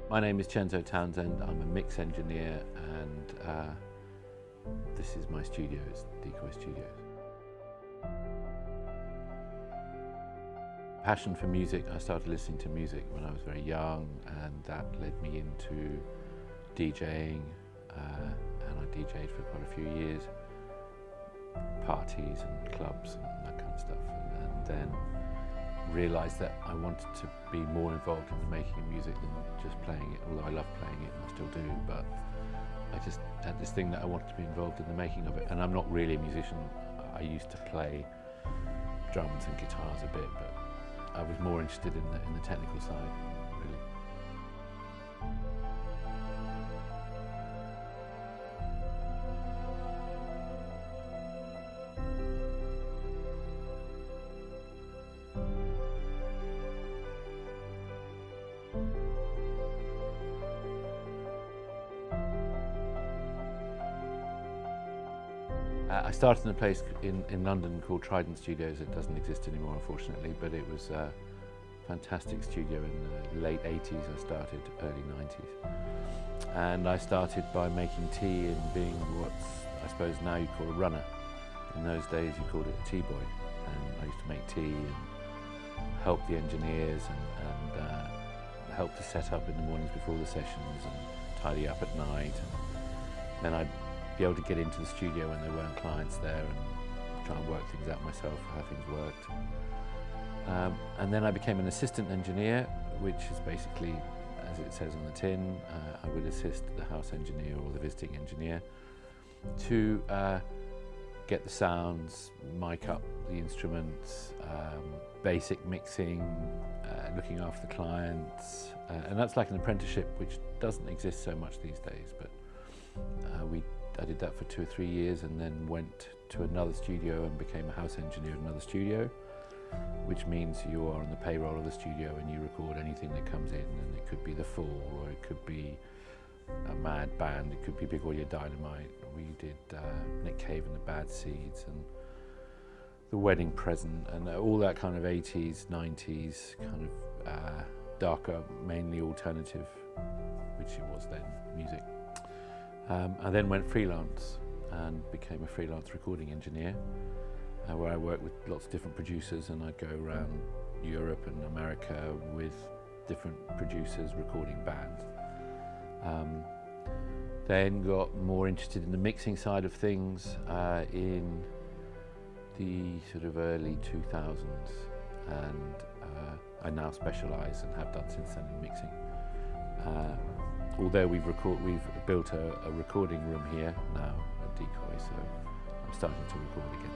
My name is Cenzo Townshend. I'm a mix engineer, and this is my studio. It's Decoy Studios. Passion for music. I started listening to music when I was very young, and that led me into DJing, and I DJed for quite a few years, parties and clubs and that kind of stuff, and then realised that I wanted to be more involved in the making of music than just playing it, although I love playing it and I still do, but I just had this thing that I wanted to be involved in the making of it. And I'm not really a musician. I used to play drums and guitars a bit, but I was more interested in the technical side, really. I started in a place in London called Decoy Studios. It doesn't exist anymore, unfortunately, but it was a fantastic studio in the late 80s. I started early 90s. And I started by making tea and being what's, I suppose now you call a runner. In those days you called it a tea boy. And I used to make tea and help the engineers and help to set up in the mornings before the sessions and tidy up at night. And then I'd be able to get into the studio when there weren't clients there and try and work things out myself, how things worked. And then I became an assistant engineer, which is basically, as it says on the tin, I would assist the house engineer or the visiting engineer to get the sounds, mic up the instruments, basic mixing, looking after the clients. And that's like an apprenticeship, which doesn't exist so much these days, but I did that for 2 or 3 years and then went to another studio and became a house engineer at another studio, which means you are on the payroll of the studio and you record anything that comes in, and it could be The Fall, or it could be a mad band, it could be Big Audio Dynamite. We did Nick Cave and the Bad Seeds and The Wedding Present and all that kind of 80s, 90s kind of darker, mainly alternative, which it was then, music. I then went freelance and became a freelance recording engineer, where I worked with lots of different producers, and I'd go around Europe and America with different producers recording bands. Then got more interested in the mixing side of things in the sort of early 2000s, and I now specialise and have done since then in mixing. Although we've built a recording room here now at Decoy, so I'm starting to record again.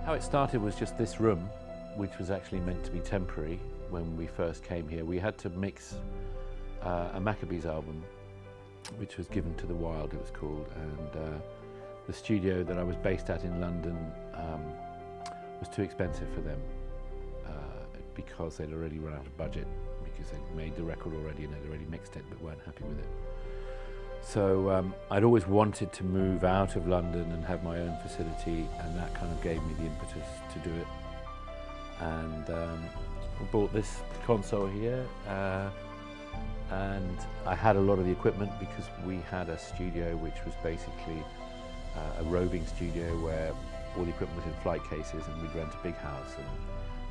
How it started was just this room, which was actually meant to be temporary. When we first came here, we had to mix a Maccabees album, which was given to the Wild, it was called, and the studio that I was based at in London was too expensive for them because they'd already run out of budget, because they'd made the record already and they'd already mixed it but weren't happy with it. So I'd always wanted to move out of London and have my own facility, and that kind of gave me the impetus to do it. And I bought this console here, and I had a lot of the equipment because we had a studio which was basically a roving studio where all the equipment was in flight cases, and we'd rent a big house and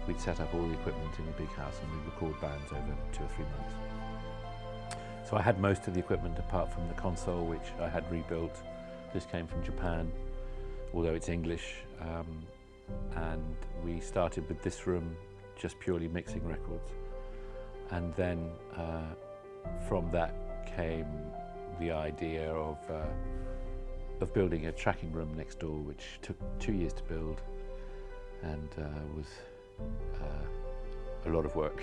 we'd set up all the equipment in the big house and we'd record bands over 2 or 3 months. So I had most of the equipment apart from the console, which I had rebuilt. This came from Japan, although it's English, and we started with this room just purely mixing records, and then from that came the idea of building a tracking room next door, which took 2 years to build and was a lot of work.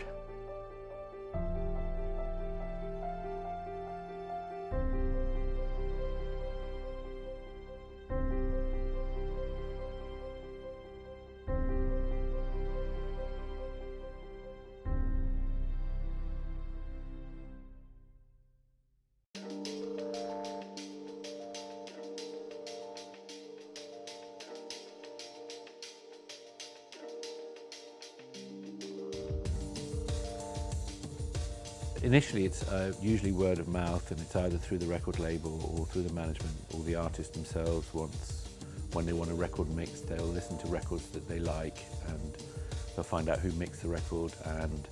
Initially it's usually word of mouth, and it's either through the record label or through the management or the artist themselves. When they want a record mixed, they'll listen to records that they like, and they'll find out who mixed the record, and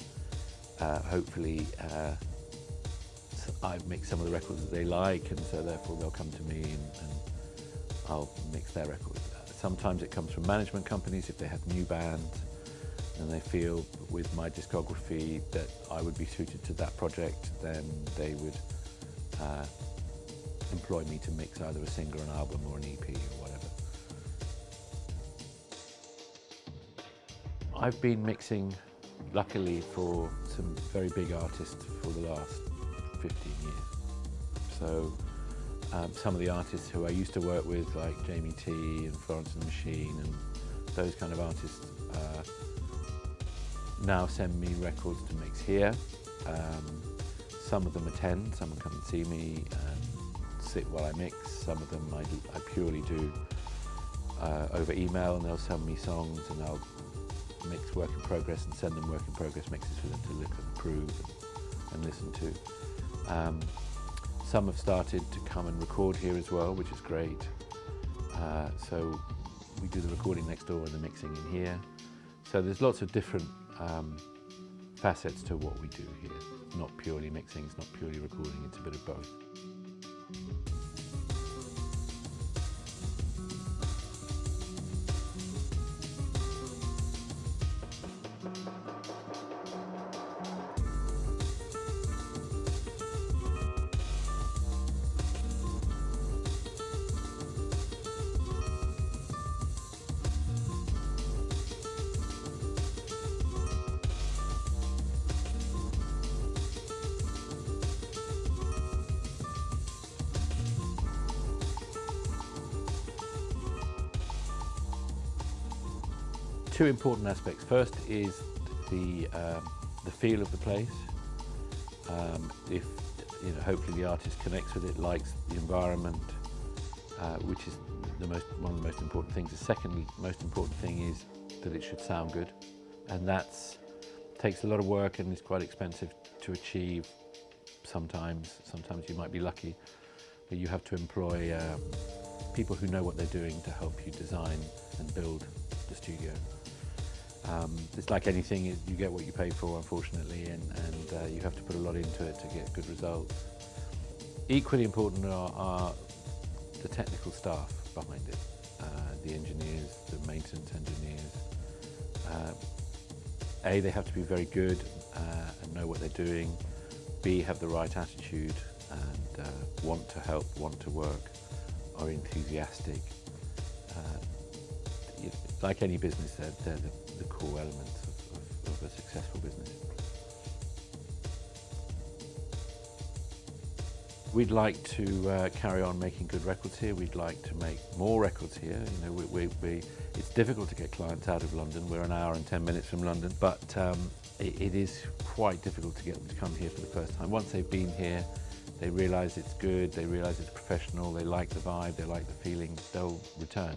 hopefully I've mixed some of the records that they like, and so therefore they'll come to me and I'll mix their record. Sometimes it comes from management companies if they have new bands and they feel with my discography that I would be suited to that project, then they would employ me to mix either a single, an album or an EP or whatever. I've been mixing, luckily, for some very big artists for the last 15 years. So some of the artists who I used to work with, like Jamie T and Florence and the Machine and those kind of artists, now send me records to mix here. Some of them attend, some come and see me and sit while I mix. Some of them I purely do over email, and they'll send me songs and I'll mix work in progress and send them work in progress mixes for them to look and approve and listen to. Some have started to come and record here as well, which is great. So we do the recording next door and the mixing in here. So there's lots of different facets to what we do here. It's not purely mixing, it's not purely recording, it's a bit of both. Two important aspects. First is the feel of the place. If hopefully the artist connects with it, likes the environment, which is one of the most important things. The second most important thing is that it should sound good, and takes a lot of work and is quite expensive to achieve. Sometimes you might be lucky, but you have to employ people who know what they're doing to help you design and build the studio. It's like anything, you get what you pay for, unfortunately, and you have to put a lot into it to get good results. Equally important are the technical staff behind it, the engineers, the maintenance engineers. A, they have to be very good and know what they're doing. B, have the right attitude and want to help, want to work, are enthusiastic. Like any business, they're the core elements of a successful business. We'd like to carry on making good records here. We'd like to make more records here. It's difficult to get clients out of London. We're an hour and 10 minutes from London, but it is quite difficult to get them to come here for the first time. Once they've been here, they realise it's good, they realise it's professional, they like the vibe, they like the feeling, they'll return.